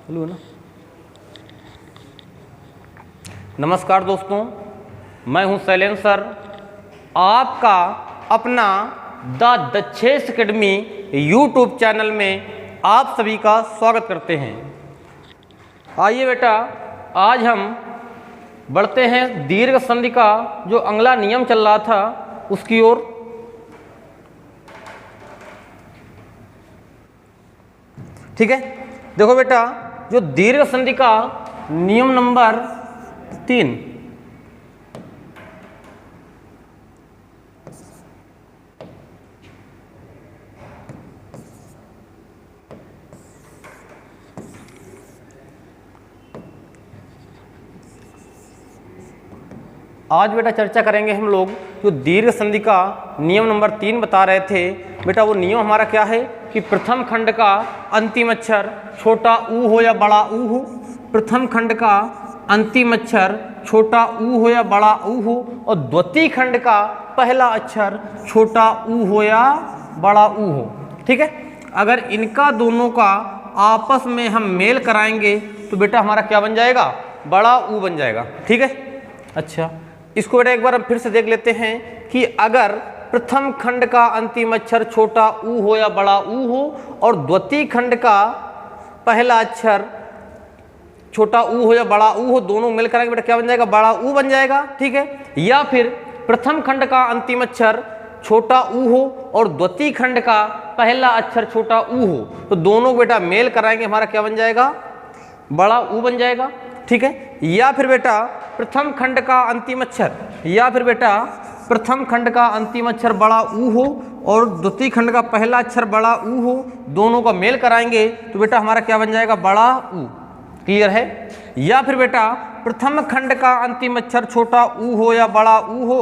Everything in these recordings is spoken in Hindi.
हेलो ना। नमस्कार दोस्तों, मैं हूं शैलेंद्र सर, आपका अपना the Dakshesh academy YouTube channel में आप सभी का स्वागत करते हैं। आइए बेटा, आज हम बढ़ते हैं दीर्घ संधि का जो अगला नियम चल रहा था उसकी ओर। ठीक है, देखो बेटा, जो दीर्घ संधि का नियम नंबर 3, आज बेटा चर्चा करेंगे हम लोग जो दीर्घ संधि का नियम नंबर 3 बता रहे थे। बेटा वो नियम हमारा क्या है कि प्रथम खंड का अंतिम अक्षर छोटा ऊ हो या बड़ा ऊ हो, प्रथम खंड का अंतिम अक्षर छोटा ऊ हो या बड़ा ऊ हो, और द्वितीय खंड का पहला अक्षर छोटा ऊ हो या बड़ा ऊ हो। ठीक है, अगर इनका दोनों का आपस में हम मेल कराएंगे तो बेटा हमारा क्या बन जाएगा, बड़ा ऊ बन जाएगा। ठीक है, अच्छा इसको बेटा एक बार हम फिर से देख लेते हैं कि अगर प्रथम खंड का अंतिम अक्षर छोटा ऊ हो या बड़ा ऊ हो और द्वितीय खंड का पहला अक्षर छोटा ऊ हो या बड़ा ऊ हो, दोनों मिल कराएंगे बेटा क्या बन जाएगा, बड़ा ऊ बन जाएगा। ठीक है, या फिर प्रथम खंड का अंतिम अक्षर छोटा ऊ हो और द्वितीय खंड का पहला अक्षर छोटा ऊ हो, तो दोनों बेटा मेल कराएंगे, हमारा क्या बन जाएगा, बड़ा ऊ बन जाएगा। ठीक है, या फिर बेटा प्रथम खंड का अंतिम अक्षर, या फिर बेटा प्रथम खंड का अंतिम अक्षर बड़ा ऊ हो और द्वितीय खंड का पहला अक्षर बड़ा ऊ हो, दोनों का मेल कराएंगे तो बेटा हमारा क्या बन जाएगा, बड़ा ऊ। क्लियर है? या फिर बेटा प्रथम खंड का अंतिम अक्षर छोटा ऊ हो या बड़ा ऊ हो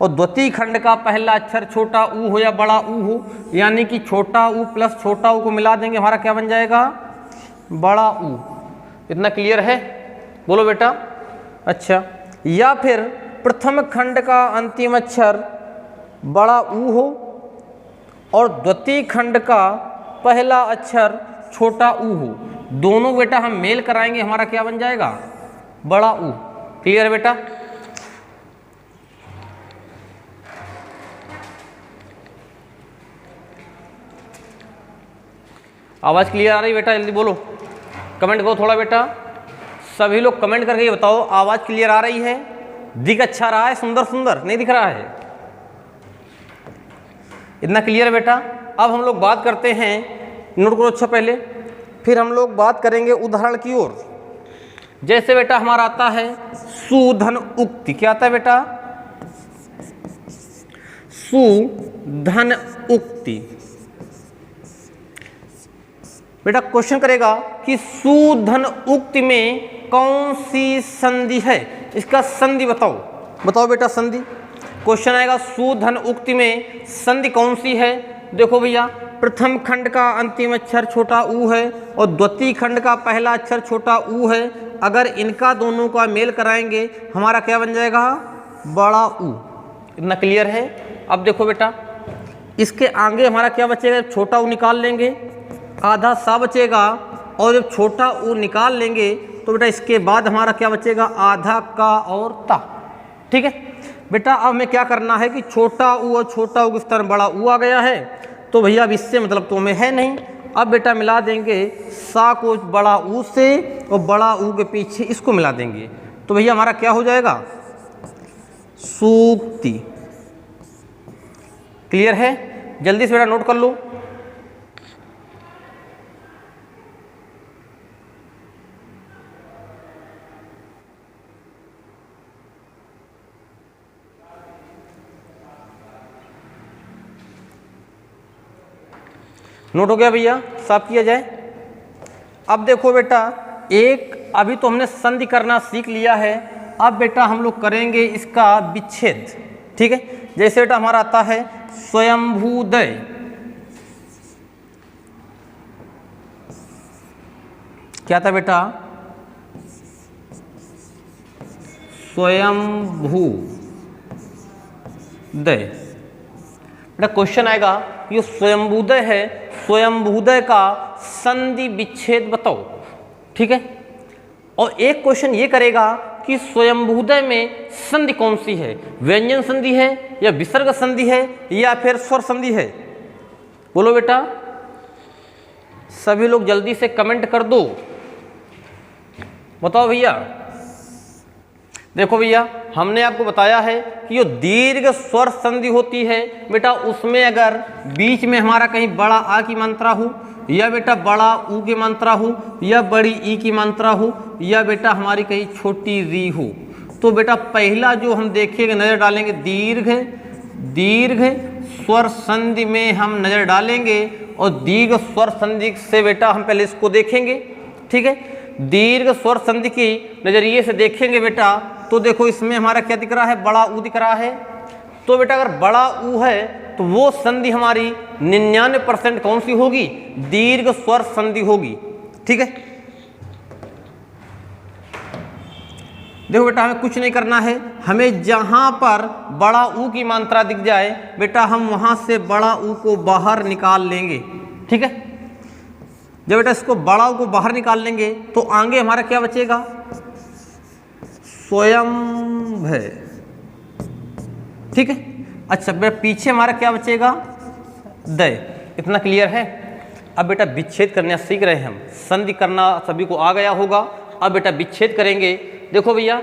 और द्वितीय खंड का पहला अक्षर छोटा ऊ हो या बड़ा ऊ हो, यानी कि छोटा ऊ प्लस छोटा ऊ को मिला देंगे, हमारा क्या बन जाएगा, बड़ा ऊ। इतना क्लियर है? बोलो बेटा। अच्छा, या फिर प्रथम खंड का अंतिम अक्षर बड़ा ऊ हो और द्वितीय खंड का पहला अक्षर छोटा ऊ हो, दोनों बेटा हम मेल कराएंगे, हमारा क्या बन जाएगा, बड़ा ऊ। क्लियर है बेटा? आवाज क्लियर आ रही बेटा? जल्दी बोलो, कमेंट करो थोड़ा बेटा, सभी लोग कमेंट करके बताओ आवाज क्लियर आ रही है, दिख अच्छा रहा है, सुंदर सुंदर नहीं दिख रहा है? इतना क्लियर है बेटा? अब हम लोग बात करते हैं, नोट करो अच्छा पहले, फिर हम लोग बात करेंगे उदाहरण की ओर। जैसे बेटा हमारा आता है सुधन उक्ति। क्या आता है बेटा? सुधन उक्ति। बेटा क्वेश्चन करेगा कि सुधन उक्ति में कौन सी संधि है, इसका संधि बताओ। बताओ बेटा संधि। क्वेश्चन आएगा सुधन उक्ति में संधि कौन सी है। देखो भैया, प्रथम खंड का अंतिम अक्षर छोटा ऊ है और द्वितीय खंड का पहला अक्षर छोटा ऊ है, अगर इनका दोनों का मेल कराएंगे हमारा क्या बन जाएगा, बड़ा ऊ। इतना क्लियर है? अब देखो बेटा, इसके आगे हमारा क्या बचेगा, छोटा ऊ निकाल लेंगे, आधा सा बचेगा, और जब छोटा ऊ निकाल लेंगे तो बेटा इसके बाद हमारा क्या बचेगा, आधा का और ता। ठीक है बेटा, अब हमें क्या करना है कि छोटा ऊ और छोटा ऊ किस तरह बड़ा ऊ आ गया है, तो भैया अब इससे मतलब तो हमें है नहीं। अब बेटा मिला देंगे सा को बड़ा ऊ से और बड़ा ऊ के पीछे इसको मिला देंगे, तो भैया हमारा क्या हो जाएगा, सूक्ति। क्लियर है? जल्दी से बेटा नोट कर लो। नोट हो गया भैया? साफ किया जाए। अब देखो बेटा, एक अभी तो हमने संधि करना सीख लिया है, अब बेटा हम लोग करेंगे इसका विच्छेद। ठीक है, जैसे बेटा हमारा आता है स्वयंभूदय। क्या था बेटा, स्वयंभूदय। बेटा क्वेश्चन आएगा, ये स्वयंभूदय है, स्वयंभूदय का संधि विच्छेद बताओ। ठीक है। और एक क्वेश्चन ये करेगा कि स्वयंभूदय में संधि कौन सी है, व्यंजन संधि है या विसर्ग संधि है या फिर स्वर संधि है? बोलो बेटा, सभी लोग जल्दी से कमेंट कर दो, बताओ भैया। देखो भैया, हमने आपको बताया है कि जो दीर्घ स्वर संधि होती है बेटा, उसमें अगर बीच में हमारा कहीं बड़ा आ की मात्रा हो या बेटा बड़ा ऊ की मात्रा हो या बड़ी ई की मात्रा हो या बेटा हमारी कहीं छोटी री हो, तो बेटा पहला जो हम देखेंगे, नज़र डालेंगे दीर्घ स्वर संधि में हम नज़र डालेंगे और दीर्घ स्वर संधि से बेटा हम पहले इसको देखेंगे। ठीक है, दीर्घ स्वर संधि की नज़रिए से देखेंगे बेटा, तो देखो इसमें हमारा क्या दिख रहा है, बड़ा ऊ दिख रहा है। तो बेटा अगर बड़ा ऊ है तो वो संधि हमारी 99% कौन सी होगी, दीर्घ स्वर संधि होगी। ठीक है, देखो बेटा हमें कुछ नहीं करना है, हमें जहां पर बड़ा ऊ की मात्रा दिख जाए बेटा हम वहां से बड़ा ऊ को बाहर निकाल लेंगे। ठीक है, जब बेटा इसको बड़ा ऊ को बाहर निकाल लेंगे तो आगे हमारा क्या बचेगा, स्वयं है। ठीक है, अच्छा बेटा पीछे हमारा क्या बचेगा, दय। इतना क्लियर है। अब बेटा विच्छेद करना सीख रहे हैं हम, संधि करना सभी को आ गया होगा। अब बेटा विच्छेद करेंगे। देखो भैया,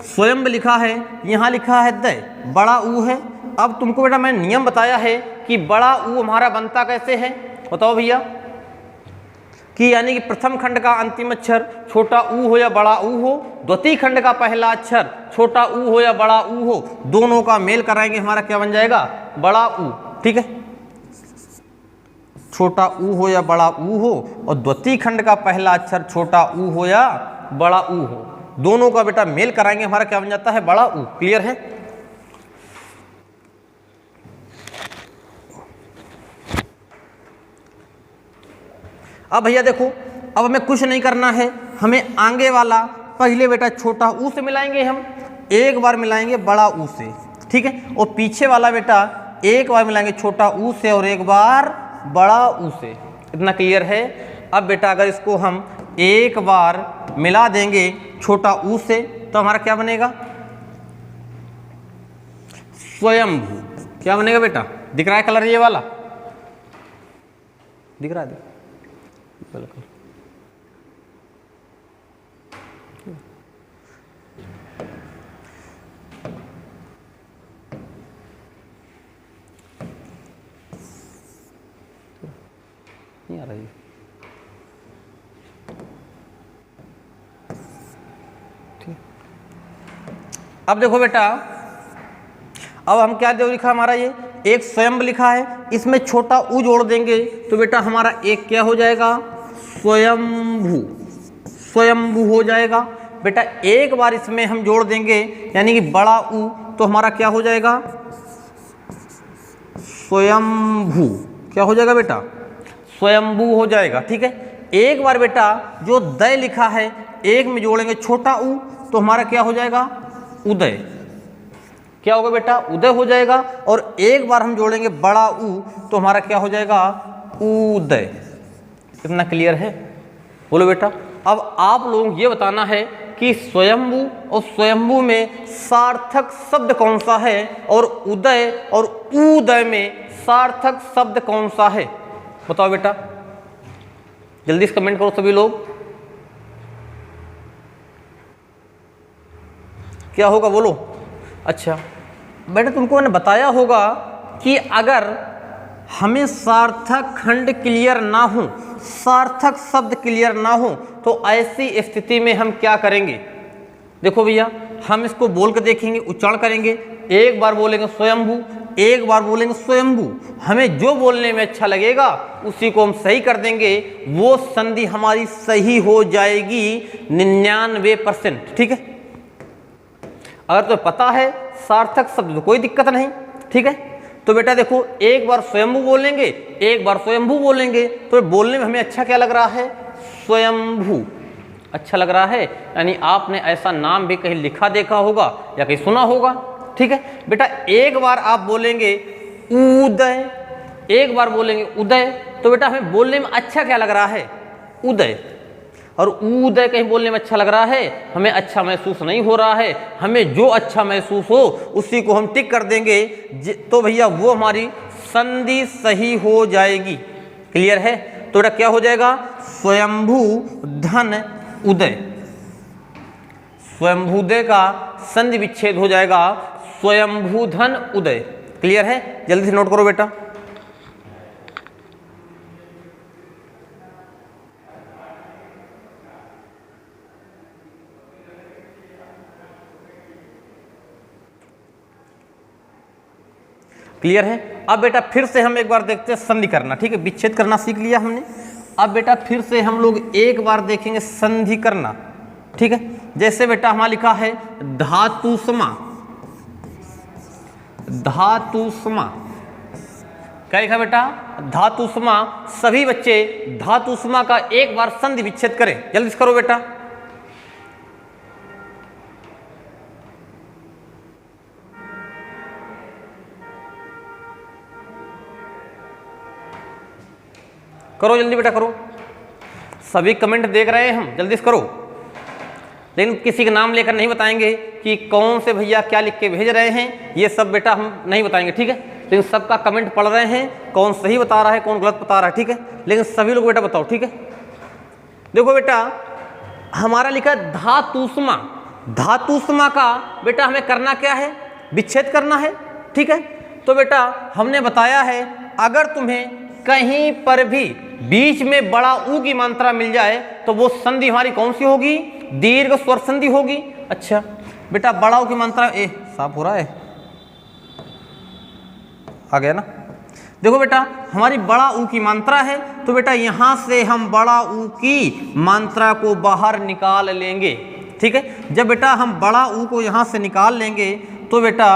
स्वयं लिखा है, यहाँ लिखा है दय, बड़ा ऊ है। अब तुमको बेटा मैंने नियम बताया है कि बड़ा ऊ हमारा बनता कैसे है, बताओ भैया, कि यानी कि प्रथम खंड का अंतिम अक्षर छोटा ऊ हो या बड़ा ऊ हो, द्वितीय खंड का पहला अक्षर छोटा ऊ हो या बड़ा ऊ हो, दोनों का मेल कराएंगे, हमारा क्या बन जाएगा, बड़ा ऊ। ठीक है, छोटा ऊ हो या बड़ा ऊ हो और द्वितीय खंड का पहला अक्षर छोटा ऊ हो या बड़ा ऊ हो, दोनों का बेटा मेल कराएंगे, हमारा क्या बन जाता है, बड़ा ऊ। क्लियर है। अब भैया देखो, अब हमें कुछ नहीं करना है, हमें आगे वाला पहले बेटा छोटा ऊ से मिलाएंगे, हम एक बार मिलाएंगे बड़ा ऊ से। ठीक है, और पीछे वाला बेटा एक बार मिलाएंगे छोटा ऊ से और एक बार बड़ा ऊ से। इतना क्लियर है। अब बेटा अगर इसको हम एक बार मिला देंगे छोटा ऊ से तो हमारा क्या बनेगा, स्वयंभू। क्या बनेगा बेटा, दिख रहा है कलर ये वाला, दिख रहा है, बिल्कुल। नहीं आ रही। ठीक, अब देखो बेटा, अब हम क्या दे लिखा हमारा, ये एक स्वयं लिखा है, इसमें छोटा ऊ जोड़ देंगे तो बेटा हमारा एक क्या हो जाएगा, स्वयंभू। स्वयंभू हो जाएगा बेटा। एक बार इसमें हम जोड़ देंगे यानी कि बड़ा ऊ, तो हमारा क्या हो जाएगा, स्वयंभू। क्या हो जाएगा बेटा, स्वयंभू हो जाएगा। ठीक है, एक बार बेटा जो दय लिखा है एक में जोड़ेंगे छोटा ऊ तो हमारा क्या हो जाएगा, उदय। क्या होगा बेटा, उदय हो जाएगा। और एक बार हम जोड़ेंगे बड़ा ऊ तो हमारा क्या हो जाएगा, उदय। इतना क्लियर है, बोलो बेटा। अब आप लोगों को ये बताना है कि स्वयंभू और स्वयंभू में सार्थक शब्द कौन सा है और उदय और उदय में सार्थक शब्द कौन सा है, बताओ बेटा, जल्दी से कमेंट करो सभी लोग। क्या होगा बोलो। अच्छा बेटा, तुमको मैंने बताया होगा कि अगर हमें सार्थक खंड क्लियर ना हो, सार्थक शब्द क्लियर ना हो, तो ऐसी स्थिति में हम क्या करेंगे। देखो भैया, हम इसको बोल के देखेंगे, उच्चारण करेंगे। एक बार बोलेंगे स्वयंभू, एक बार बोलेंगे स्वयंभू, हमें जो बोलने में अच्छा लगेगा उसी को हम सही कर देंगे, वो संधि हमारी सही हो जाएगी 99%। ठीक है, अगर तो पता है सार्थक शब्द तो कोई दिक्कत नहीं। ठीक है, तो बेटा देखो, एक बार स्वयंभू बोलेंगे, एक बार स्वयंभू बोलेंगे, तो बोलने में हमें अच्छा क्या लग रहा है, स्वयंभू अच्छा लग रहा है। यानी आपने ऐसा नाम भी कहीं लिखा देखा होगा या कहीं सुना होगा। ठीक है बेटा, एक बार आप बोलेंगे उदय, एक बार बोलेंगे उदय, तो बेटा हमें बोलने में अच्छा क्या लग रहा है, उदय। और उदय कहीं बोलने में अच्छा लग रहा है, हमें अच्छा महसूस नहीं हो रहा है, हमें जो अच्छा महसूस हो उसी को हम टिक कर देंगे, तो भैया वो हमारी संधि सही हो जाएगी। क्लियर है? तो बेटा क्या हो जाएगा, स्वयंभू धन उदय, स्वयंभूदय का संधि विच्छेद हो जाएगा स्वयंभू धन उदय। क्लियर है? जल्दी से नोट करो बेटा। क्लियर है? अब बेटा फिर से हम एक बार देखते हैं संधि करना। ठीक है, विच्छेद करना सीख लिया हमने। अब बेटा फिर से हम लोग एक बार देखेंगे संधि करना। ठीक है, जैसे बेटा हमारा लिखा है धातुसमा, धातुसमा क्या लिखा बेटा, धातुसमा। सभी बच्चे धातुसमा का एक बार संधि विच्छेद करें, जल्दी से करो बेटा। करो जल्दी बेटा करो, सभी कमेंट देख रहे हैं हम, जल्दी से करो। लेकिन किसी का नाम लेकर नहीं बताएंगे कि कौन से भैया क्या लिख के भेज रहे हैं, ये सब बेटा हम नहीं बताएंगे। ठीक है, लेकिन सबका कमेंट पढ़ रहे हैं, कौन सही बता रहा है कौन गलत बता रहा है। ठीक है, लेकिन सभी लोग बेटा बताओ। ठीक है, देखो बेटा हमारा लिखा धातुष्मा, धातुष्मा का बेटा हमें करना क्या है, विच्छेद करना है। ठीक है, तो बेटा हमने बताया है अगर तुम्हें कहीं पर भी बीच में बड़ा ऊ की मात्रा मिल जाए तो वो संधि हमारी कौन सी होगी, दीर्घ स्वर संधि होगी। अच्छा बेटा बड़ा ऊ की मात्रा ए साफ हो रहा है, आ गया ना। देखो बेटा हमारी बड़ा ऊ की मात्रा है, तो बेटा यहां से हम बड़ा ऊ की मात्रा को बाहर निकाल लेंगे। ठीक है, जब बेटा हम बड़ा ऊ को यहां से निकाल लेंगे तो बेटा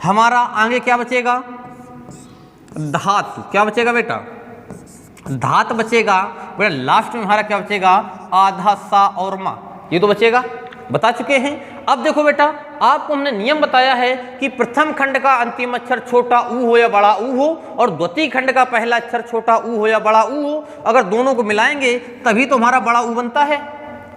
हमारा आगे क्या बचेगा, धातु। क्या बचेगा बेटा, धात बचेगा। बेटा लास्ट में हमारा क्या बचेगा, आधा सा और मा, ये तो बचेगा, बता चुके हैं। अब देखो बेटा आपको हमने नियम बताया है कि प्रथम खंड का अंतिम अक्षर छोटा ऊ हो या बड़ा ऊ हो, और द्वितीय खंड का पहला अक्षर छोटा ऊ हो या बड़ा ऊ हो। अगर दोनों को मिलाएंगे तभी तो हमारा बड़ा ऊ बनता है।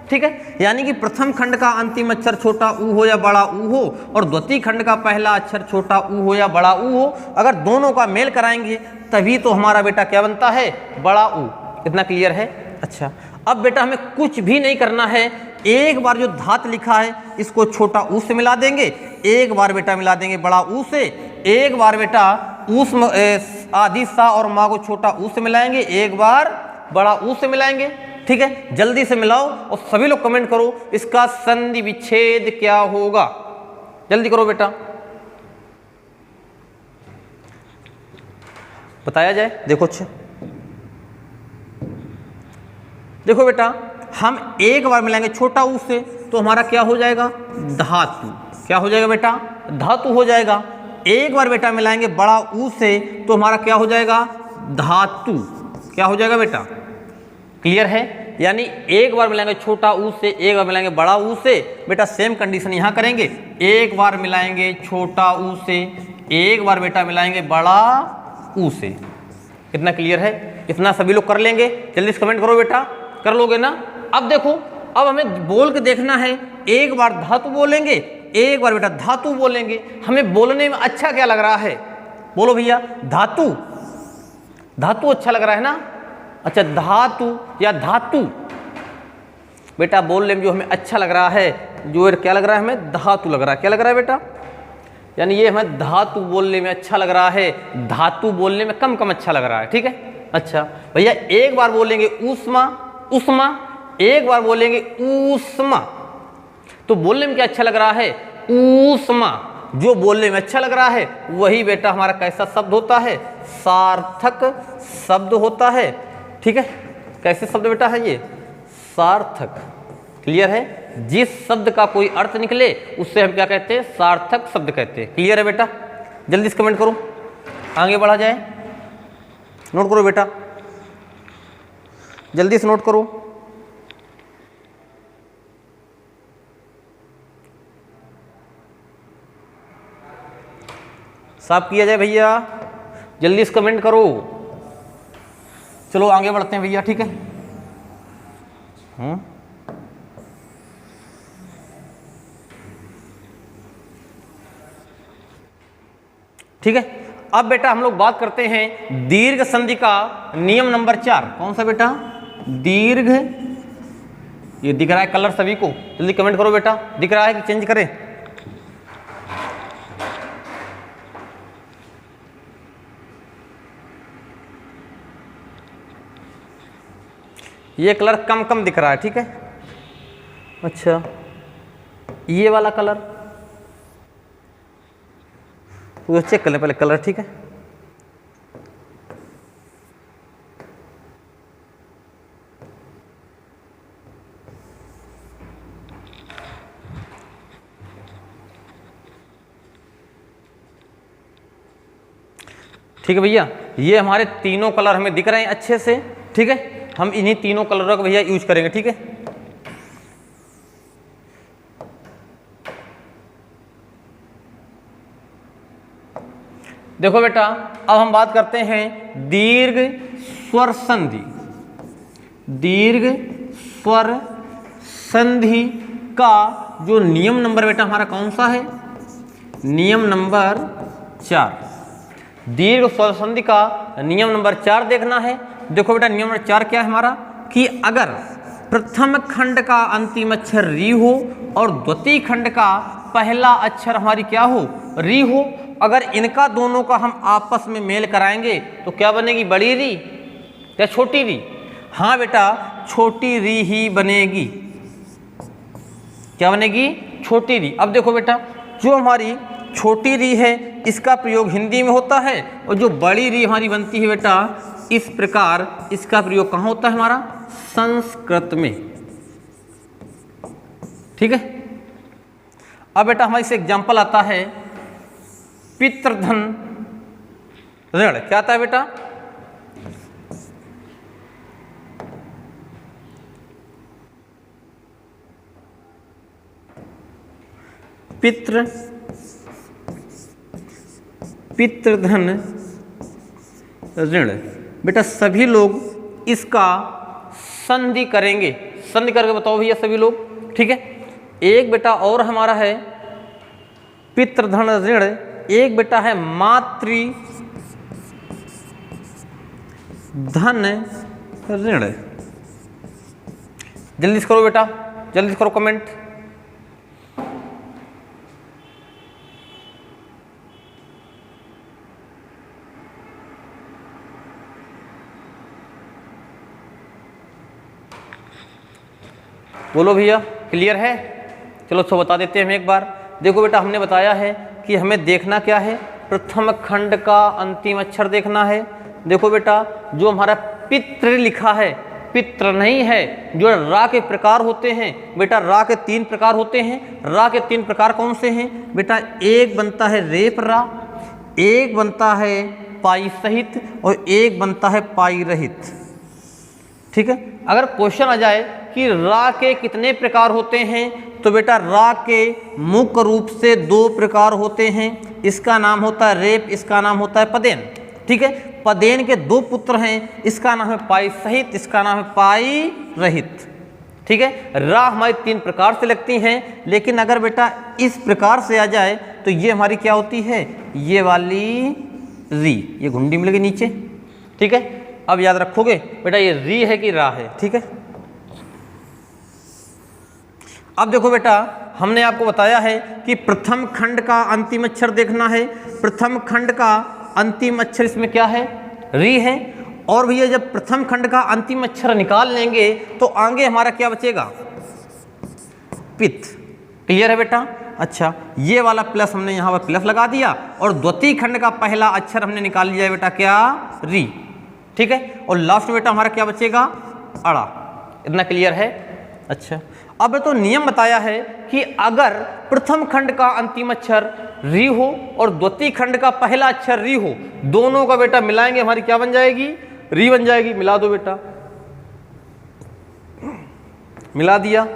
ठीक है, यानी कि प्रथम खंड का अंतिम अक्षर छोटा ऊ हो या बड़ा ऊ हो, और द्वितीय खंड का पहला अक्षर छोटा ऊ हो या बड़ा ऊ हो, अगर दोनों का मेल कराएंगे तभी तो हमारा बेटा क्या बनता है, बड़ा ऊ। कितना क्लियर है? अच्छा अब बेटा हमें कुछ भी नहीं करना है, एक बार जो धात लिखा है इसको छोटा ऊ से मिला देंगे, एक बार बेटा मिला देंगे बड़ा ऊ से, एक बार बेटा ऊस आदि सा और माँ को छोटा ऊ से मिलाएंगे, एक बार बड़ा ऊ से मिलाएंगे। ठीक है, जल्दी से मिलाओ और सभी लोग कमेंट करो इसका संधि विच्छेद क्या होगा, जल्दी करो बेटा, बताया जाए। देखो अच्छा देखो बेटा हम एक बार मिलाएंगे छोटा ऊ से तो हमारा क्या हो जाएगा, धातु। क्या हो जाएगा बेटा, धातु हो जाएगा। एक बार बेटा मिलाएंगे बड़ा ऊ से तो हमारा क्या हो जाएगा, धातु। क्या हो जाएगा बेटा, क्लियर है? यानी एक बार मिलाएंगे छोटा ऊ से, एक बार मिलाएंगे बड़ा ऊ से। बेटा सेम कंडीशन यहां करेंगे, एक बार मिलाएंगे छोटा ऊ से, एक बार बेटा मिलाएंगे बड़ा ऊ से। कितना क्लियर है? इतना सभी लोग कर लेंगे, जल्दी से कमेंट करो बेटा, कर लोगे ना। अब देखो अब हमें बोल के देखना है, एक बार धातु बोलेंगे, एक बार बेटा धातु बोलेंगे। हमें बोलने में अच्छा क्या लग रहा है, बोलो भैया, धातु। धातु अच्छा लग रहा है ना। अच्छा धातु या धातु, बेटा बोलने में जो हमें अच्छा लग रहा है, जो क्या लग रहा है हमें, धातु लग रहा है। क्या लग रहा है बेटा, यानी ये हमें धातु बोलने में अच्छा लग रहा है, धातु बोलने में कम कम अच्छा लग रहा है। ठीक है, अच्छा भैया एक बार बोलेंगे ऊष्मा, उष्मा, एक बार बोलेंगे ऊष्मा, तो बोलने में क्या अच्छा लग रहा है, ऊष्मा। जो बोलने में अच्छा लग रहा है वही बेटा हमारा कैसा शब्द होता है, सार्थक शब्द होता है। ठीक है, कैसे शब्द बेटा है ये, सार्थक। क्लियर है? जिस शब्द का कोई अर्थ निकले उससे हम क्या कहते हैं, सार्थक शब्द कहते हैं। क्लियर है बेटा? जल्दी से कमेंट करो, आगे बढ़ा जाए। नोट करो बेटा, जल्दी से नोट करो। साफ किया जाए भैया, जल्दी से कमेंट करो। चलो आगे बढ़ते हैं भैया। ठीक है, ठीक है। अब बेटा हम लोग बात करते हैं दीर्घ संधि का नियम नंबर 4। कौन सा बेटा? दीर्घ, ये दिख रहा है कलर सभी को? जल्दी कमेंट करो बेटा, दिख रहा है कि चेंज करें? ये कलर कम कम दिख रहा है, ठीक है। अच्छा, ये वाला कलर तो चेक कर ले पहले कलर, ठीक है। ठीक है भैया, ये हमारे तीनों कलर हमें दिख रहे हैं अच्छे से, ठीक है। हम इन्हीं तीनों कलरों का भैया यूज करेंगे, ठीक है। देखो बेटा, अब हम बात करते हैं दीर्घ स्वर संधि। दीर्घ स्वर संधि का जो नियम नंबर बेटा हमारा कौन सा है? नियम नंबर 4। दीर्घ स्वर संधि का नियम नंबर 4 देखना है। देखो बेटा, नियम नंबर 4 क्या है हमारा? कि अगर प्रथम खंड का अंतिम अक्षर री हो और द्वितीय खंड का पहला अक्षर हमारी क्या हो? री हो, अगर इनका दोनों का हम आपस में मेल कराएंगे तो क्या बनेगी? बड़ी री या छोटी री? हाँ बेटा, छोटी री ही बनेगी। क्या बनेगी? छोटी री। अब देखो बेटा, जो हमारी छोटी री है इसका प्रयोग हिंदी में होता है, और जो बड़ी री हमारी बनती है बेटा इस प्रकार, इसका प्रयोग कहाँ होता है हमारा? संस्कृत में, ठीक है। अब बेटा हमारे से एग्जाम्पल आता है पितृधन ऋण। क्या आता है बेटा? पितृधन ऋण। बेटा सभी लोग इसका संधि करेंगे। संधि करके बताओ भैया सभी लोग, ठीक है। एक बेटा और हमारा है पितृधन ऋण, एक बेटा है मातृ धन ऋण। जल्दी से करो बेटा, जल्दी से करो कमेंट। बोलो भैया, क्लियर है? चलो तो बता देते हैं हम एक बार। देखो बेटा, हमने बताया है कि हमें देखना क्या है? प्रथम खंड का अंतिम अक्षर देखना है। देखो बेटा, जो हमारा पितृ लिखा है, पितृ नहीं है। जो रा के प्रकार होते हैं बेटा, रा के 3 प्रकार होते हैं। रा के 3 प्रकार कौन से हैं बेटा? एक बनता है रेप रा, एक बनता है पाई सहित, और एक बनता है पाई रहित, ठीक है। अगर क्वेश्चन आ जाए कि रा के कितने प्रकार होते हैं, तो बेटा रा के मुख्य रूप से 2 प्रकार होते हैं। इसका नाम होता है रेप, इसका नाम होता है पदेन, ठीक है। पदेन के 2 पुत्र हैं, इसका नाम है पाई सहित, इसका नाम है पाई रहित, ठीक है। रा हमारी 3 प्रकार से लगती हैं, लेकिन अगर बेटा इस प्रकार से आ जाए तो ये हमारी क्या होती है? ये वाली री, ये घुंडी मिल गई नीचे, ठीक है। अब याद रखोगे बेटा ये री है कि रा है, ठीक है। अब देखो बेटा, हमने आपको बताया है कि प्रथम खंड का अंतिम अक्षर देखना है। प्रथम खंड का अंतिम अक्षर इसमें क्या है? री है। और भैया जब प्रथम खंड का अंतिम अक्षर निकाल लेंगे तो आगे हमारा क्या बचेगा? पित। क्लियर है बेटा? अच्छा, ये वाला प्लस हमने यहाँ पर प्लस लगा दिया, और द्वितीय खंड का पहला अक्षर हमने निकाल लिया बेटा क्या? री, ठीक है। और लास्ट बेटा हमारा क्या बचेगा? अड़ा। इतना क्लियर है? अच्छा, अब तो नियम बताया है कि अगर प्रथम खंड का अंतिम अक्षर री हो और द्वितीय खंड का पहला अक्षर री हो, दोनों का बेटा मिलाएंगे हमारी क्या बन जाएगी? री बन जाएगी। मिला दो बेटा, मिला दिया,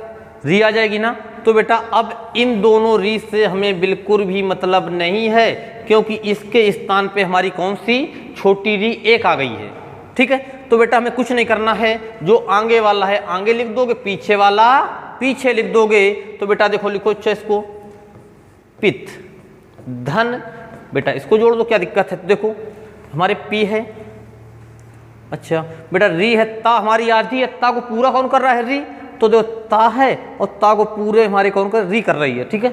री आ जाएगी ना। तो बेटा अब इन दोनों री से हमें बिल्कुल भी मतलब नहीं है, क्योंकि इसके स्थान पे हमारी कौन सी छोटी री 1 आ गई है, ठीक है। तो बेटा हमें कुछ नहीं करना है, जो आगे वाला है आगे लिख दोगे, पीछे वाला पीछे लिख दोगे। तो बेटा देखो लिखो अच्छा इसको पित्त धन, बेटा इसको जोड़ दो, क्या दिक्कत है। तो देखो हमारे पी है, अच्छा बेटा री है, ता हमारी आधी है, ता को पूरा कौन कर रहा है री, तो देखो ता है और ता को पूरे हमारे कौन कर री कर रही है, ठीक है।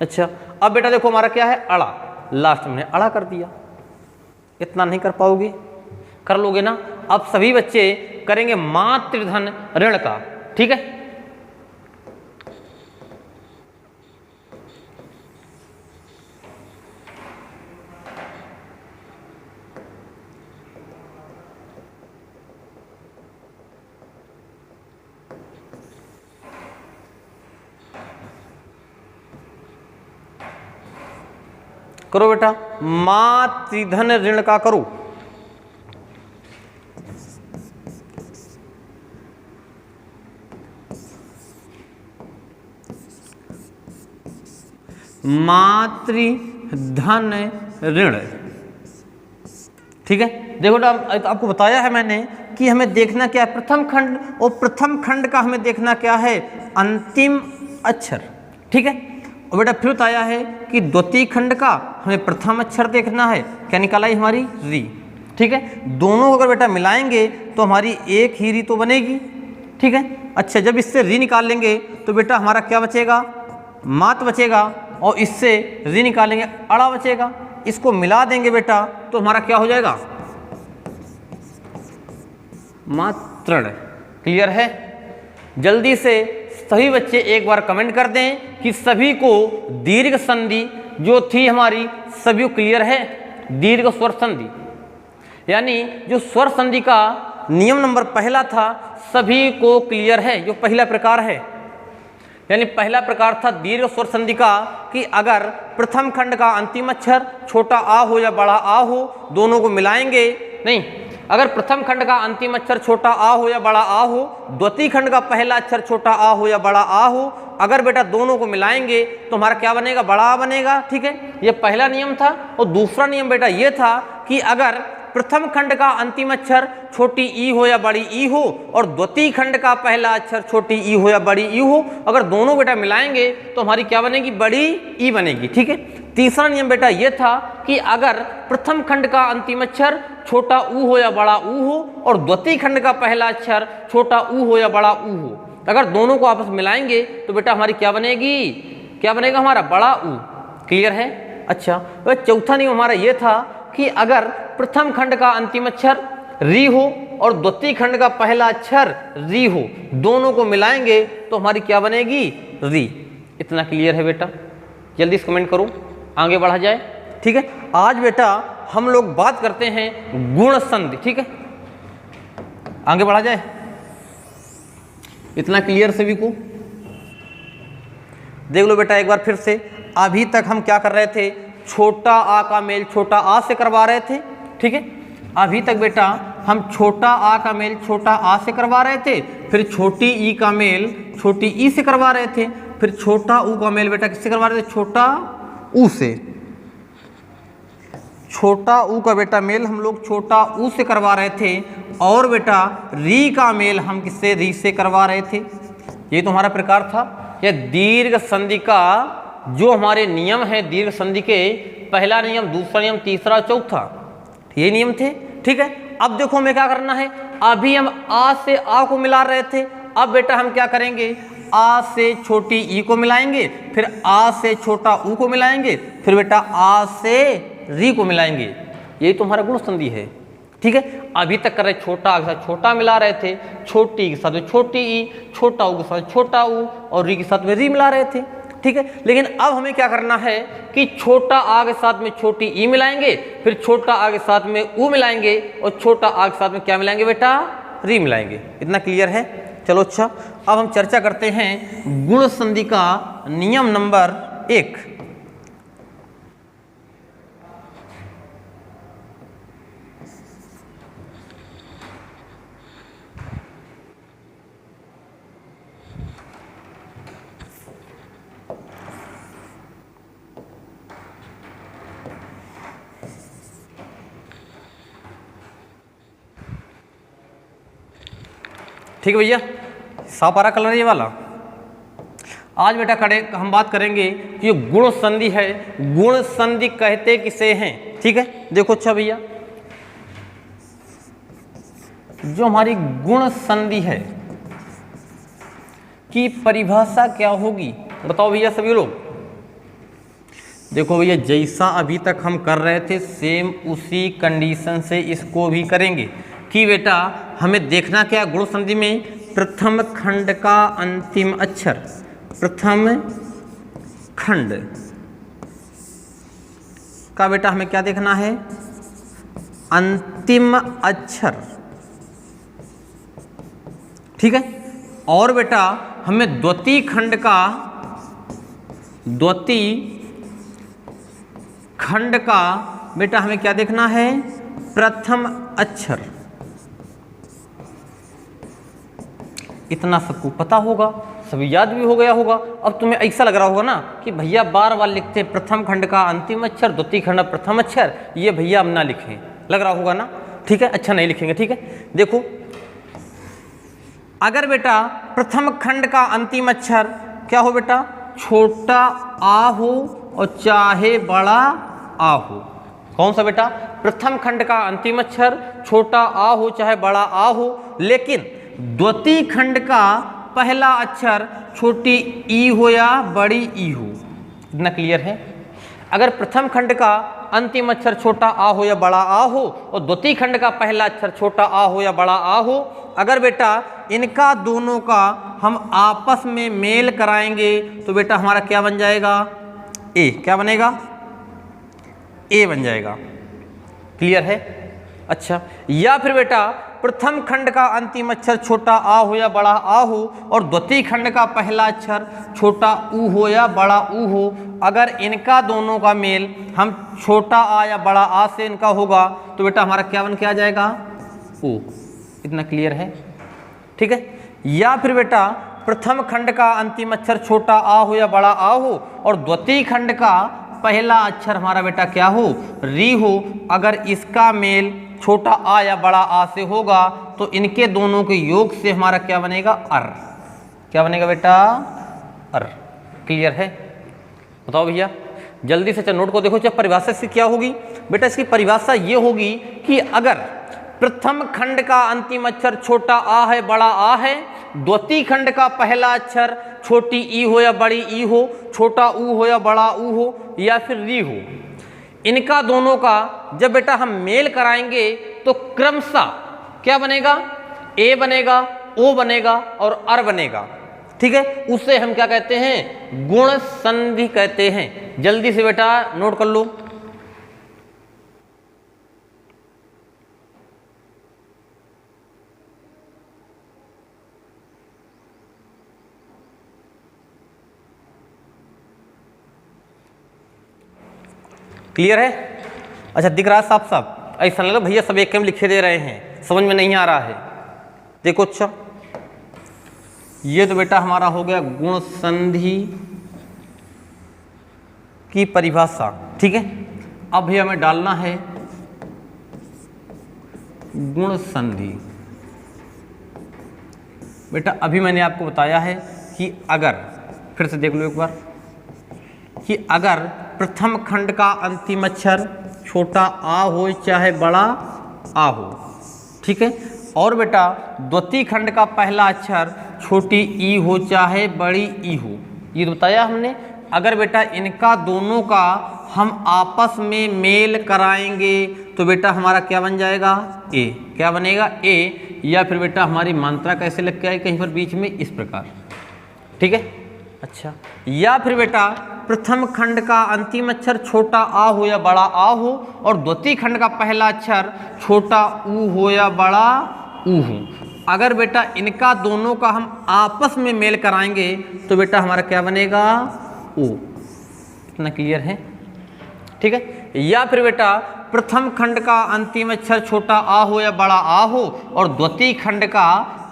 अच्छा अब बेटा देखो हमारा क्या है अड़ा, लास्ट में अड़ा कर दिया। इतना नहीं कर पाओगे, कर लोगे ना। अब सभी बच्चे करेंगे मातृधन ऋण का, ठीक है। करो बेटा मातृधन ऋण का करो। मातृधन ऋण, ठीक है। देखो बेटा आपको बताया है मैंने कि हमें देखना क्या है प्रथम खंड, और प्रथम खंड का हमें देखना क्या है अंतिम अक्षर, ठीक है। और बेटा फिर बताया है कि द्वितीय खंड का हमें प्रथम अक्षर देखना है, क्या निकाला है हमारी री, ठीक है। दोनों को अगर बेटा मिलाएंगे तो हमारी एक ही री तो बनेगी, ठीक है। अच्छा जब इससे री निकाल लेंगे तो बेटा हमारा क्या बचेगा मात बचेगा, और इससे री निकालेंगे अड़ा बचेगा। इसको मिला देंगे बेटा तो हमारा क्या हो जाएगा मातृण। क्लियर है। जल्दी से सभी बच्चे एक बार कमेंट कर दें कि सभी को दीर्घ संधि जो थी हमारी सभी को क्लियर है। दीर्घ स्वर संधि यानी जो स्वर संधि का नियम नंबर पहला था सभी को क्लियर है। जो पहला प्रकार है यानी पहला प्रकार था दीर्घ स्वर संधि का कि अगर प्रथम खंड का अंतिम अक्षर छोटा आ हो या बड़ा आ हो दोनों को मिलाएंगे, नहीं अगर प्रथम खंड का अंतिम अक्षर छोटा आ हो या बड़ा आ हो, द्वितीय खंड का पहला अक्षर छोटा आ हो या बड़ा आ हो, अगर बेटा दोनों को मिलाएंगे तो हमारा क्या बनेगा बड़ा आ बनेगा, ठीक है। ये पहला नियम था। और दूसरा नियम बेटा ये था कि अगर प्रथम खंड का अंतिम अक्षर छोटी ई हो या बड़ी ई हो और द्वितीय खंड का पहला अक्षर छोटी ई हो या बड़ी ई हो, अगर दोनों बेटा मिलाएंगे तो हमारी क्या बनेगी बड़ी ई बनेगी, ठीक है। तीसरा नियम बेटा ये था कि अगर प्रथम खंड का अंतिम अक्षर छोटा ऊ हो या बड़ा ऊ हो और द्वितीय खंड का पहला अक्षर छोटा ऊ हो या बड़ा ऊ हो, अगर दोनों को आपस में मिलाएंगे तो बेटा हमारी क्या बनेगी, क्या बनेगा हमारा बड़ा ऊ। क्लियर है। अच्छा वह चौथा नियम हमारा ये था कि अगर प्रथम खंड का अंतिम अक्षर री हो और द्वितीय खंड का पहला अक्षर री हो, दोनों को मिलाएंगे तो हमारी क्या बनेगी री। इतना क्लियर है बेटा। जल्दी से कमेंट करो आगे बढ़ा जाए, ठीक है। आज बेटा हम लोग बात करते हैं गुण संधि, ठीक है। आगे बढ़ा जाए। इतना क्लियर सभी को। देख लो बेटा एक बार फिर से। अभी तक हम क्या कर रहे थे छोटा आ का मेल छोटा आ से करवा रहे थे, ठीक है। अभी तक बेटा हम छोटा आ का मेल छोटा आ से करवा रहे थे, फिर छोटी ई का मेल छोटी ई से करवा रहे थे, फिर छोटा ऊ का मेल बेटा किससे करवा रहे थे छोटा ऊ से। छोटा ऊ का बेटा मेल हम लोग छोटा ऊ से करवा रहे थे और बेटा री का मेल हम किससे री से करवा रहे थे। ये तो हमारा प्रकार था। यह दीर्घ संधि का जो हमारे नियम है दीर्घ संधि के पहला नियम दूसरा नियम तीसरा चौथा ये नियम थे, ठीक है। अब देखो हमें क्या करना है। अभी हम आ से आ को मिला रहे थे, अब बेटा हम क्या करेंगे आ से छोटी ई को मिलाएंगे, फिर आ से छोटा ऊ को मिलाएंगे, फिर बेटा आ से री को मिलाएंगे। यही तो हमारा गुण संधि है, ठीक है। अभी तक कर रहे छोटा के साथ छोटा मिला रहे थे, छोटी के साथ में छोटी ई, छोटा ऊ के साथ छोटा ऊ और री के साथ में री मिला रहे थे, ठीक है। लेकिन अब हमें क्या करना है कि छोटा आ के साथ में छोटी ई मिलाएंगे, फिर छोटा आ के साथ में ऊ मिलाएंगे और छोटा आ के साथ में क्या मिलाएंगे बेटा री मिलाएंगे। इतना क्लियर है। चलो अच्छा अब हम चर्चा करते हैं गुण संधि का नियम नंबर 1। ठीक है भैया, साफ आ रहा कलर ये वाला। आज बेटा हम बात करेंगे कि ये गुण संधि है, गुण संधि कहते किसे हैं। ठीक है, देखो अच्छा भैया, जो हमारी गुण संधि है की परिभाषा क्या होगी, बताओ भैया सभी लोग। देखो भैया, जैसा अभी तक हम कर रहे थे सेम उसी कंडीशन से इसको भी करेंगे कि बेटा हमें देखना क्या गुण संधि में, प्रथम खंड का अंतिम अक्षर, प्रथम खंड का बेटा हमें क्या देखना है, अंतिम अक्षर। ठीक है, और बेटा हमें द्वितीय खंड का, द्वितीय खंड का बेटा हमें क्या देखना है, प्रथम अक्षर। इतना सबको पता होगा, सभी याद भी हो गया होगा। अब तुम्हें ऐसा लग रहा होगा ना कि भैया बार बार लिखते हैं प्रथम खंड का अंतिम अक्षर, द्वितीय खंड प्रथम अक्षर, ये भैया अब ना लिखें, लग रहा होगा ना। ठीक है, अच्छा नहीं लिखेंगे। ठीक है, देखो अगर बेटा प्रथम खंड का अंतिम अक्षर क्या हो बेटा, छोटा आ हो और चाहे बड़ा आ हो। कौन सा बेटा, प्रथम खंड का अंतिम अक्षर छोटा आ हो चाहे बड़ा आ हो, लेकिन द्वितीय खंड का पहला अक्षर छोटी ई हो या बड़ी ई हो। इतना क्लियर है। अगर प्रथम खंड का अंतिम अक्षर छोटा आ हो या बड़ा आ हो और द्वितीय खंड का पहला अक्षर छोटा आ हो या बड़ा आ हो, अगर बेटा इनका दोनों का हम आपस में मेल कराएंगे तो बेटा हमारा क्या बन जाएगा, ए। क्या बनेगा, ए बन जाएगा। क्लियर है। अच्छा, या फिर बेटा प्रथम खंड का अंतिम अक्षर छोटा आ हो या बड़ा आ हो और द्वितीय खंड का पहला अक्षर छोटा ऊ हो या बड़ा ऊ हो, अगर इनका दोनों का मेल हम छोटा आ या बड़ा आ से इनका होगा तो बेटा हमारा क्या बन के आ जाएगा, ओ। इतना क्लियर है। ठीक है, या फिर बेटा प्रथम खंड का अंतिम अक्षर छोटा आ हो या बड़ा आ हो और द्वितीय खंड का पहला अक्षर हमारा बेटा क्या हो, री हो, अगर इसका मेल छोटा आ या बड़ा आ से होगा तो इनके दोनों के योग से हमारा क्या बनेगा, अर। क्या बनेगा बेटा, अर। क्लियर है। बताओ भैया जल्दी से नोट को देखो। जब परिभाषा इसकी क्या होगी बेटा, इसकी परिभाषा ये होगी कि अगर प्रथम खंड का अंतिम अक्षर छोटा आ है बड़ा आ है, द्वितीय खंड का पहला अक्षर छोटी ई हो या बड़ी ई हो, छोटा ऊ हो या बड़ा ऊ हो या फिर री हो, इनका दोनों का जब बेटा हम मेल कराएंगे तो क्रमशः क्या बनेगा, ए बनेगा, ओ बनेगा और अर बनेगा। ठीक है, उससे हम क्या कहते हैं, गुण संधि कहते हैं। जल्दी से बेटा नोट कर लो। क्लियर है। अच्छा, दिख रहा है साफ साफ, ऐसा लगा भैया सब एक में लिखे दे रहे हैं, समझ में नहीं आ रहा है। देखो अच्छा, ये तो बेटा हमारा हो गया गुण संधि की परिभाषा। ठीक है, अब भी हमें डालना है गुण संधि। बेटा अभी मैंने आपको बताया है कि अगर, फिर से देख लो एक बार, कि अगर प्रथम खंड का अंतिम अक्षर छोटा आ हो चाहे बड़ा आ हो, ठीक है, और बेटा द्वितीय खंड का पहला अक्षर छोटी ई हो चाहे बड़ी ई हो, ये तो बताया हमने। अगर बेटा इनका दोनों का हम आपस में मेल कराएंगे तो बेटा हमारा क्या बन जाएगा, ए। क्या बनेगा, ए। या फिर बेटा हमारी मात्रा कैसे लग के आई कहीं पर बीच में, इस प्रकार। ठीक है। अच्छा, या फिर बेटा प्रथम खंड का अंतिम अक्षर छोटा आ हो या बड़ा आ हो और द्वितीय खंड का पहला अक्षर छोटा ऊ हो या बड़ा ऊ हो, अगर बेटा इनका दोनों का हम आपस में मेल कराएंगे तो बेटा हमारा क्या बनेगा, ओ। इतना क्लियर है। ठीक है। या फिर बेटा प्रथम खंड का अंतिम अक्षर छोटा आ हो या बड़ा आ हो और द्वितीय खंड का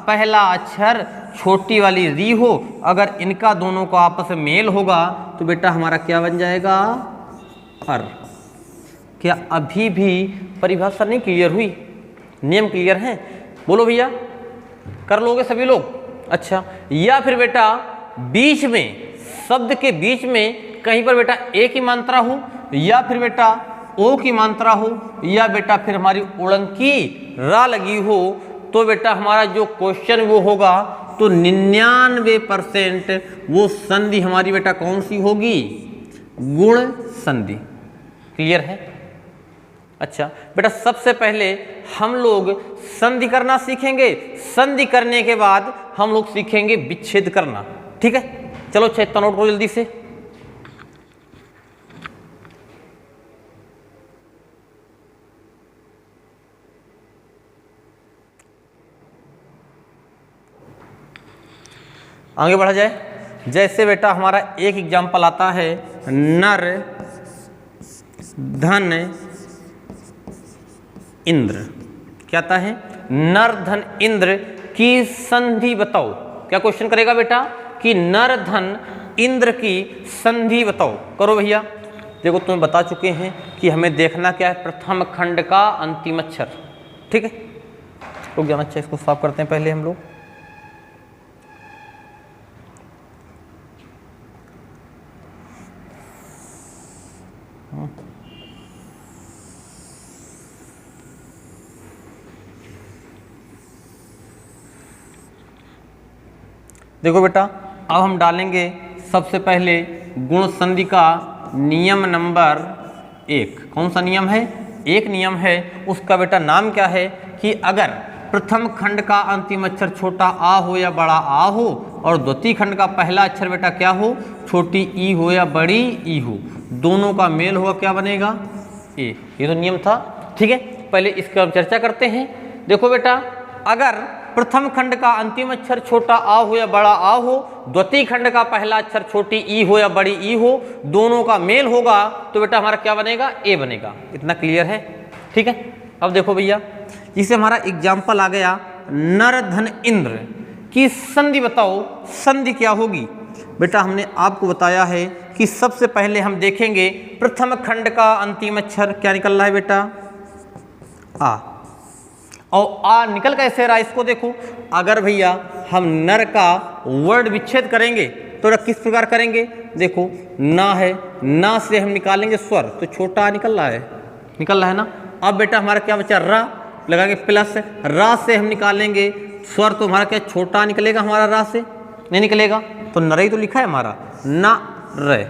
पहला अक्षर छोटी वाली री हो, अगर इनका दोनों को आपस में मेल होगा तो बेटा हमारा क्या बन जाएगा, अर। क्या अभी भी परिभाषा नहीं क्लियर हुई, नियम क्लियर है? बोलो भैया, कर लोगे सभी लोग? अच्छा, या फिर बेटा बीच में, शब्द के बीच में कहीं पर बेटा ए की मात्रा हो, या फिर बेटा ओ की मात्रा हो, या बेटा फिर हमारी उड़ंकी रा लगी हो, तो बेटा हमारा जो क्वेश्चन वो होगा तो 99% वो संधि हमारी बेटा कौन सी होगी? गुण संधि। क्लियर है? अच्छा बेटा, सबसे पहले हम लोग संधि करना सीखेंगे, संधि करने के बाद हम लोग सीखेंगे विच्छेद करना। ठीक है, चलो चेतना नोट करो जल्दी से। आगे बढ़ा जाए। जैसे बेटा हमारा एक एग्जाम्पल आता है, नर धन इंद्र। क्या आता है? नर धन इंद्र की संधि बताओ। क्या क्वेश्चन करेगा बेटा कि नर धन इंद्र की संधि बताओ। करो भैया। देखो तुम्हें बता चुके हैं कि हमें देखना क्या है, प्रथम खंड का अंतिम अक्षर। ठीक है, रुक जाना चाहिए, इसको साफ करते हैं पहले हम लोग। देखो बेटा, अब हम डालेंगे सबसे पहले गुण संधि का नियम नंबर 1। कौन सा नियम है? एक नियम है, उसका बेटा नाम क्या है कि अगर प्रथम खंड का अंतिम अक्षर छोटा आ हो या बड़ा आ हो, और द्वितीय खंड का पहला अक्षर बेटा क्या हो? छोटी ई हो या बड़ी ई हो, दोनों का मेल होगा, क्या बनेगा? ए। ये तो नियम था। ठीक है, पहले इसका चर्चा करते हैं। देखो बेटा, अगर प्रथम खंड का अंतिम अक्षर छोटा आ हो या बड़ा आ हो, द्वितीय खंड का पहला अक्षर छोटी ई हो या बड़ी ई हो, दोनों का मेल होगा, तो बेटा हमारा क्या बनेगा? ए बनेगा। इतना क्लियर है? ठीक है, अब देखो भैया, जिसे हमारा एग्जाम्पल आ गया, नर धन इंद्र की संधि बताओ। संधि क्या होगी? बेटा हमने आपको बताया है कि सबसे पहले हम देखेंगे प्रथम खंड का अंतिम अक्षर क्या निकल रहा है बेटा? आ। और आ निकल कैसे रहा, इसको देखो। अगर भैया हम नर का वर्ड विच्छेद करेंगे तो किस प्रकार करेंगे? देखो, ना है, ना से हम निकालेंगे स्वर, तो छोटा आ निकल रहा है ना। अब बेटा हमारा क्या बचा? रा लगाएंगे प्लस, रा से हम निकालेंगे स्वर, तो हमारा क्या छोटा निकलेगा? हमारा रा से नहीं निकलेगा, तो नर ही तो लिखा है हमारा, ना रे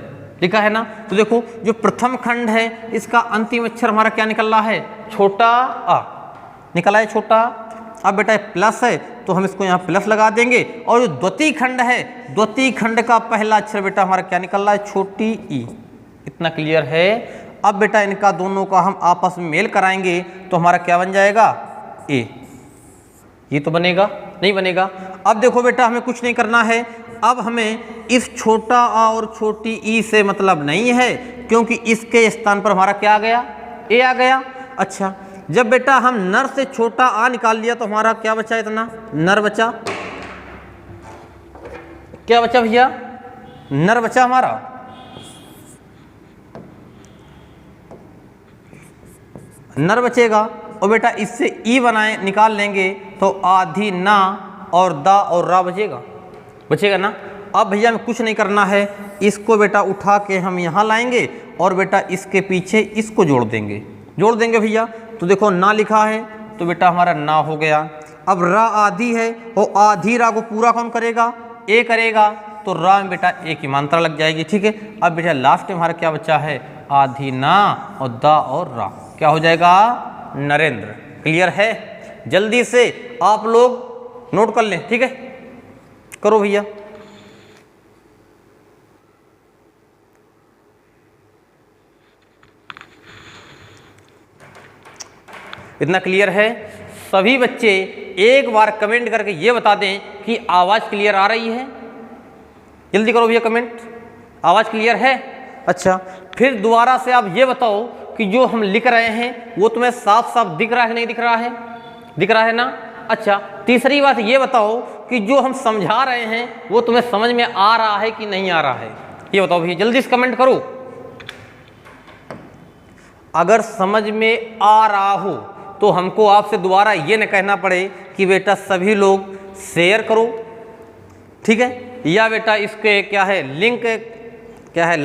लिखा है ना। तो देखो, जो प्रथम खंड है इसका अंतिम अक्षर हमारा क्या निकल रहा है? छोटा आ निकला है, छोटा। अब बेटा प्लस है तो हम इसको यहाँ प्लस लगा देंगे। और जो द्वितीय खंड है, द्वितीय खंड का पहला अक्षर बेटा हमारा क्या निकल रहा है? छोटी ई। इतना क्लियर है? अब बेटा इनका दोनों का हम आपस में मेल कराएंगे तो हमारा क्या बन जाएगा? ए। ये तो बनेगा? नहीं बनेगा। अब देखो बेटा, हमें कुछ नहीं करना है। अब हमें इस छोटा आ और छोटी ई से मतलब नहीं है, क्योंकि इसके स्थान पर हमारा क्या आ गया? ए आ गया। अच्छा, जब बेटा हम नर से छोटा आ निकाल लिया तो हमारा क्या बचा? इतना नर बचा। क्या बचा भैया? नर बचा हमारा। नर बचेगा। और बेटा इससे ई बनाए निकाल लेंगे तो आधी ना और दा और रा बचेगा ना। अब भैया हमें कुछ नहीं करना है, इसको बेटा उठा के हम यहाँ लाएंगे और बेटा इसके पीछे इसको जोड़ देंगे भैया। तो देखो ना लिखा है तो बेटा हमारा ना हो गया। अब रा आधी है, और आधी रा को पूरा कौन करेगा? ए करेगा, तो रा में बेटा ए की मात्रा लग जाएगी। ठीक है, अब बेटा लास्ट में हमारा क्या बचा है? आधी ना और दा और रा, क्या हो जाएगा? नरेंद्र। क्लियर है? जल्दी से आप लोग नोट कर लें। ठीक है, करो भैया। इतना क्लियर है? सभी बच्चे एक बार कमेंट करके ये बता दें कि आवाज़ क्लियर आ रही है। जल्दी करो भैया कमेंट, आवाज़ क्लियर है? अच्छा, फिर दोबारा से आप ये बताओ कि जो हम लिख रहे हैं वो तुम्हें साफ साफ दिख रहा है नहीं दिख रहा है? दिख रहा है ना। अच्छा, तीसरी बात ये बताओ कि जो हम समझा रहे हैं वो तुम्हें समझ में आ रहा है कि नहीं आ रहा है? ये बताओ भैया, जल्दी से कमेंट करो। अगर समझ में आ रहा हो तो हमको आपसे दोबारा ये न कहना पड़े कि बेटा सभी लोग शेयर करो, ठीक है, या बेटा इसके क्या है लिंक क्या है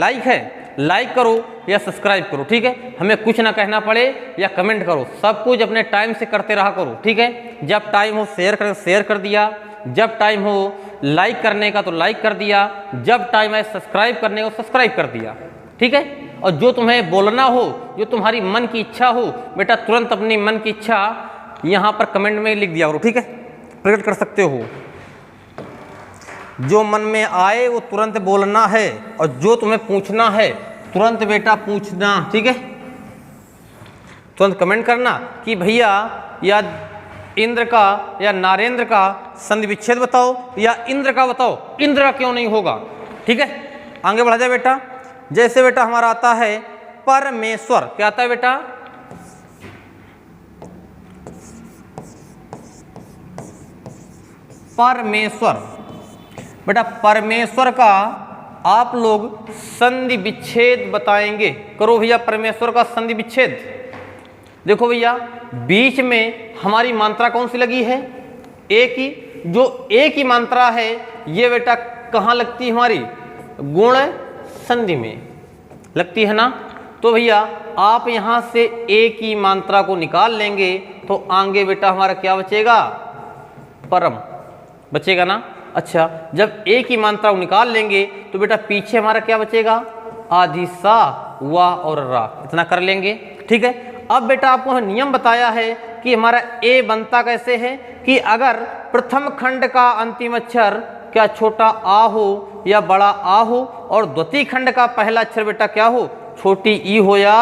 लाइक करो या सब्सक्राइब करो, ठीक है। हमें कुछ ना कहना पड़े या कमेंट करो, सब कुछ अपने टाइम से करते रहा करो, ठीक है। जब टाइम हो शेयर कर दिया, जब टाइम हो लाइक करने का तो लाइक कर दिया, जब टाइम है सब्सक्राइब करने को सब्सक्राइब कर दिया, ठीक है। और जो तुम्हें बोलना हो, जो तुम्हारी मन की इच्छा हो, बेटा तुरंत अपनी मन की इच्छा यहाँ पर कमेंट में लिख दिया करो, ठीक है, प्रकट कर सकते हो। जो मन में आए वो तुरंत बोलना है, और जो तुम्हें पूछना है तुरंत बेटा पूछना, ठीक है। तुरंत कमेंट करना कि भैया या इंद्र का या नारेंद्र का संधि विच्छेद बताओ, या इंद्र का बताओ, इंद्र का क्यों नहीं होगा, ठीक है। आगे बढ़ा जाए बेटा। जैसे बेटा हमारा आता है परमेश्वर, क्या आता है बेटा, परमेश्वर। बेटा परमेश्वर का आप लोग संधि विच्छेद बताएंगे, करो भैया परमेश्वर का संधि विच्छेद। देखो भैया बीच में हमारी मात्रा कौन सी लगी है, एक ही, जो एक ही मात्रा है ये बेटा कहाँ लगती है, हमारी गुण संधि में लगती है ना। तो भैया आप यहाँ से एक ही मात्रा को निकाल लेंगे तो आगे बेटा हमारा क्या बचेगा, परम बचेगा ना। अच्छा, जब एक ही मात्रा को निकाल लेंगे तो बेटा पीछे हमारा क्या बचेगा, आदि सा वा और रा, इतना कर लेंगे, ठीक है। अब बेटा आपको नियम बताया है कि हमारा ए बनता कैसे है कि अगर प्रथम खंड का अंतिम अक्षर क्या छोटा आ हो या बड़ा आ हो, और द्वितीय खंड का पहला अक्षर बेटा क्या हो, छोटी ई हो या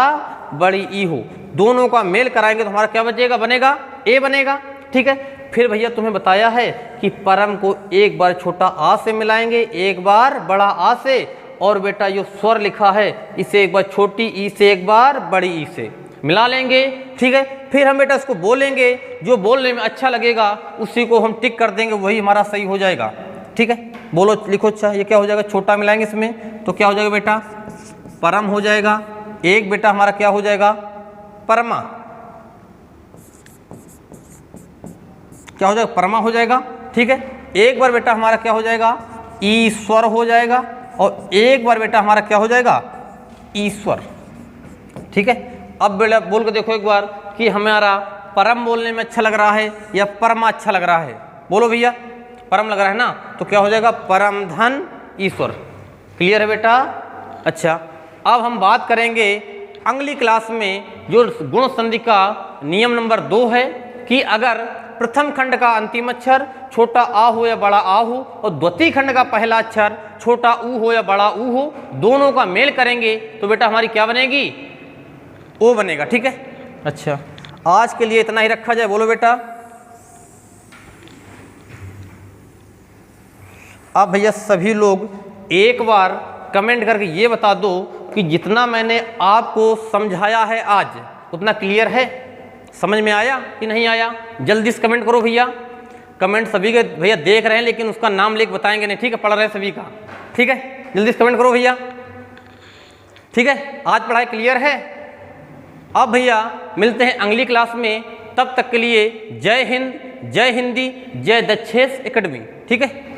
बड़ी ई हो, दोनों का मेल कराएंगे तो हमारा क्या बचेगा, बनेगा ए बनेगा, ठीक है। फिर भैया तुम्हें बताया है कि परम को एक बार छोटा आ से मिलाएंगे, एक बार बड़ा आ से, और बेटा जो स्वर लिखा है इसे एक बार छोटी ई से एक बार बड़ी ई से मिला लेंगे, ठीक है। फिर हम बेटा इसको बोलेंगे, जो बोलने में अच्छा लगेगा उसी को हम टिक कर देंगे, वही हमारा सही हो जाएगा, ठीक है। बोलो लिखो, अच्छा ये क्या हो जाएगा, छोटा मिलाएंगे इसमें तो क्या हो जाएगा बेटा, परम हो जाएगा। एक बेटा हमारा क्या हो जाएगा, परमा, क्या हो जाएगा, परमा हो जाएगा, ठीक है। एक बार बेटा हमारा क्या हो जाएगा, ईश्वर हो जाएगा, और एक बार बेटा हमारा क्या हो जाएगा, ईश्वर, ठीक है। अब बेटा बोल के देखो एक बार कि हमारा परम बोलने में अच्छा लग रहा है या परमा अच्छा लग रहा है, बोलो भैया, परम लग रहा है ना, तो क्या हो जाएगा, परम धन ईश्वर। क्लियर है बेटा। अच्छा, अब हम बात करेंगे अगली क्लास में जो गुण संधि का नियम नंबर 2 है कि अगर प्रथम खंड का अंतिम अक्षर छोटा आ हो या बड़ा आ हो, और द्वितीय खंड का पहला अक्षर छोटा ऊ हो या बड़ा ऊ हो, दोनों का मेल करेंगे तो बेटा हमारी क्या बनेगी, ओ बनेगा, ठीक है। अच्छा, आज के लिए इतना ही रखा जाए, बोलो बेटा। अब भैया सभी लोग एक बार कमेंट करके ये बता दो कि जितना मैंने आपको समझाया है आज उतना क्लियर है, समझ में आया कि नहीं आया। जल्दी से कमेंट करो भैया, कमेंट सभी के भैया देख रहे हैं लेकिन उसका नाम लेके बताएंगे नहीं, ठीक है, पढ़ रहे हैं सभी का, ठीक है। जल्दी से कमेंट करो भैया, ठीक है। आज पढ़ाई क्लियर है। अब भैया मिलते हैं अगली क्लास में, तब तक के लिए जय हिंद, जय हिंदी, जय दक्षेश एकेडमी, ठीक है।